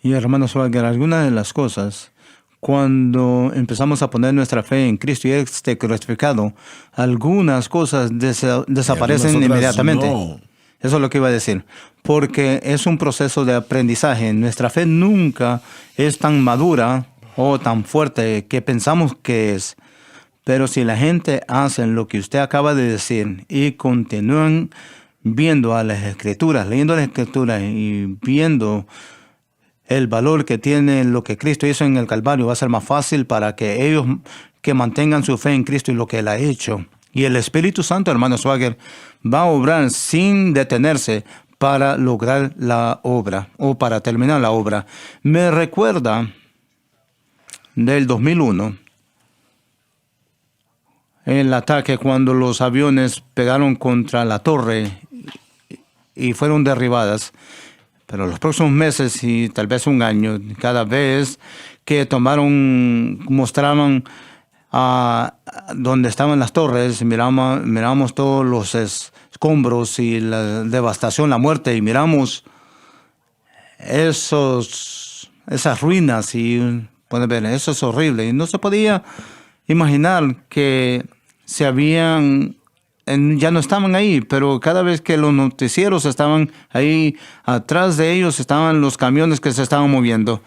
Y hermanos, algunas de las cosas, cuando empezamos a poner nuestra fe en Cristo y este crucificado, algunas cosas desaparecen otras inmediatamente. no. Eso es lo que iba a decir. Porque es un proceso de aprendizaje. Nuestra fe nunca es tan madura o tan fuerte que pensamos que es. Pero si la gente hace lo que usted acaba de decir y continúan viendo a las Escrituras, leyendo las Escrituras y viendo el valor que tiene lo que Cristo hizo en el Calvario, va a ser más fácil para que ellos que mantengan su fe en Cristo y lo que Él ha hecho. Y el Espíritu Santo, hermano Swagger, va a obrar sin detenerse para lograr la obra o para terminar la obra. Me recuerda del 2001, el ataque cuando los aviones pegaron contra la torre y fueron derribadas. Pero los próximos meses y tal vez un año, cada vez que mostraban donde estaban las torres, miramos todos los escombros y la devastación, la muerte, y miramos esas ruinas y pueden ver, eso es horrible. Y no se podía imaginar que ya no estaban ahí, pero cada vez que los noticieros estaban ahí, atrás de ellos estaban los camiones que se estaban moviendo.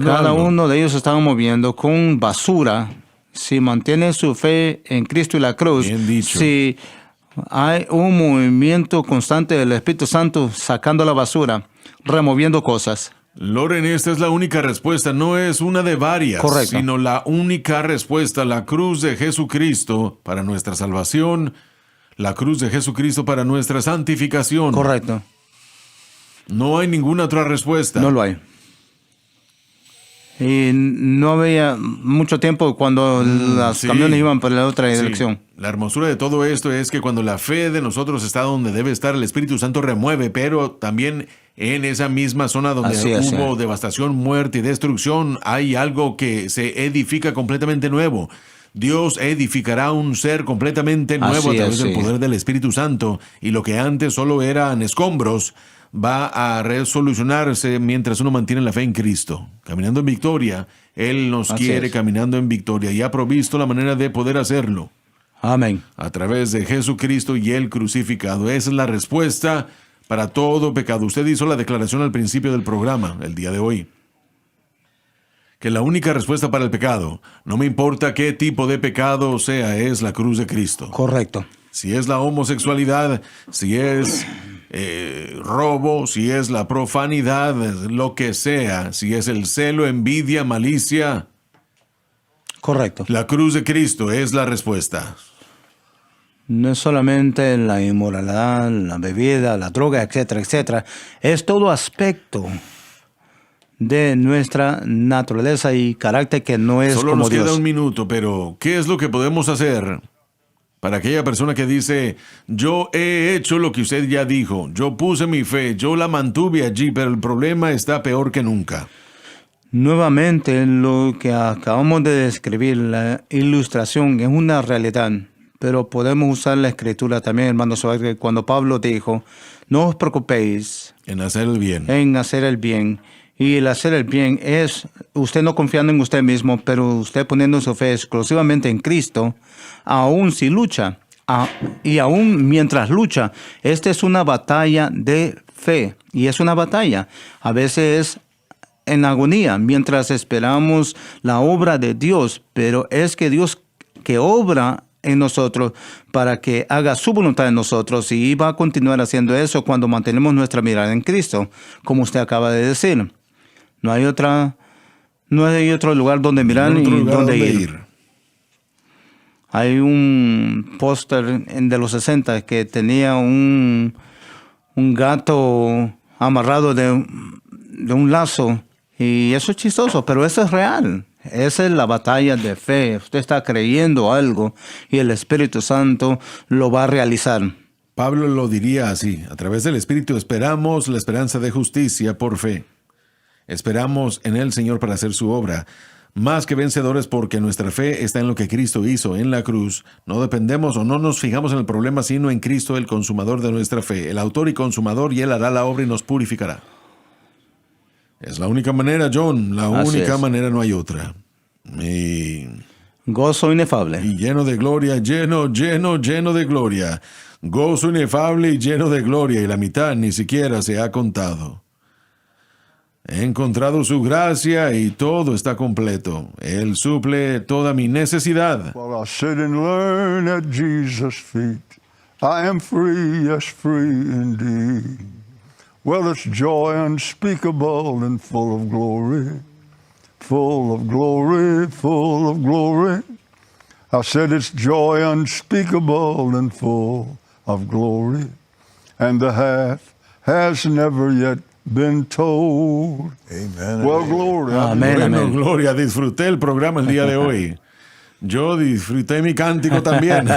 Cada uno de ellos se estaban moviendo con basura. Si mantienen su fe en Cristo y la cruz, Bien dicho. si hay un movimiento constante del Espíritu Santo sacando la basura, removiendo cosas. Loren, esta es la única respuesta, no es una de varias, Correcto. sino la única respuesta, la cruz de Jesucristo para nuestra salvación, la cruz de Jesucristo para nuestra santificación. Correcto. No hay ninguna otra respuesta. No lo hay. Y no había mucho tiempo cuando los sí. camiones iban por la otra Sí. dirección. La hermosura de todo esto es que cuando la fe de nosotros está donde debe estar, el Espíritu Santo remueve, pero también en esa misma zona donde Así es, hubo devastación, muerte y destrucción, hay algo que se edifica completamente nuevo. Dios edificará un ser completamente nuevo Así a través es, del sí. poder del Espíritu Santo, y lo que antes solo eran escombros va a resolucionarse mientras uno mantiene la fe en Cristo. Caminando en victoria, Él nos Así quiere es. caminando en victoria y ha provisto la manera de poder hacerlo Amén. a través de Jesucristo y el crucificado. Esa es la respuesta para todo pecado. Usted hizo la declaración al principio del programa, el día de hoy, que la única respuesta para el pecado, no me importa qué tipo de pecado sea, es la cruz de Cristo. Correcto. Si es la homosexualidad, si es robo, si es la profanidad, lo que sea, si es el celo, envidia, malicia, Correcto. la cruz de Cristo es la respuesta. No es solamente la inmoralidad, la bebida, la droga, etcétera, etcétera. Es todo aspecto de nuestra naturaleza y carácter que no es Solo como nos queda Dios. un minuto, pero ¿qué es lo que podemos hacer para aquella persona que dice, yo he hecho lo que usted ya dijo, yo puse mi fe, yo la mantuve allí, pero el problema está peor que nunca? Nuevamente, lo que acabamos de describir, la ilustración, es una realidad, pero podemos usar la escritura también, hermano Soares, cuando Pablo dijo, no os preocupéis En hacer el bien. en hacer el bien Y el hacer el bien es usted no confiando en usted mismo, pero usted poniendo su fe exclusivamente en Cristo, aún si lucha. Y aún mientras lucha, esta es una batalla de fe. Y es una batalla. A veces es en agonía, mientras esperamos la obra de Dios. Pero es que Dios que obra en nosotros para que haga su voluntad en nosotros. Y va a continuar haciendo eso cuando mantenemos nuestra mirada en Cristo, como usted acaba de decir. No hay otro lugar donde mirar ni donde ir. Hay un póster de los 60 que tenía un gato amarrado de un lazo. Y eso es chistoso, pero eso es real. Esa es la batalla de fe. Usted está creyendo algo y el Espíritu Santo lo va a realizar. Pablo lo diría así: a través del Espíritu esperamos la esperanza de justicia por fe. Esperamos en el Señor para hacer su obra. Más que vencedores porque nuestra fe está en lo que Cristo hizo en la cruz. No dependemos o no nos fijamos en el problema, sino en Cristo, el consumador de nuestra fe, el autor y consumador, y Él hará la obra y nos purificará. Es la única manera, John, la única manera, no hay otra. Gozo inefable. Y lleno de gloria, lleno de gloria. Gozo inefable y lleno de gloria, y la mitad ni siquiera se ha contado. He encontrado su gracia y todo está completo. Él suple toda mi necesidad. While I sit and learn at Jesus' feet, I am free, yes, free indeed. Well, it's joy unspeakable and full of glory, full of glory, full of glory. I said it's joy unspeakable and full of glory, and the half has never yet been told. Amen. Well, glory. Amén, Bueno, amén. gloria, disfruté el programa el día de hoy. Yo disfruté mi cántico también.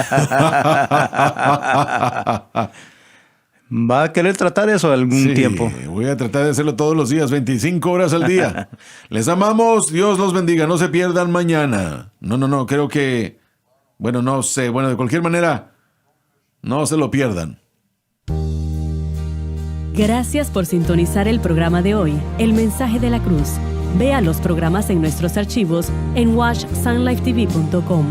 ¿Va a querer tratar eso algún tiempo? Voy a tratar de hacerlo todos los días, 25 horas al día. Les amamos, Dios los bendiga, no se pierdan mañana. No, creo que... Bueno, no sé, de cualquier manera, no se lo pierdan. Gracias por sintonizar el programa de hoy, El Mensaje de la Cruz. Vea los programas en nuestros archivos en watchsunlifetv.com.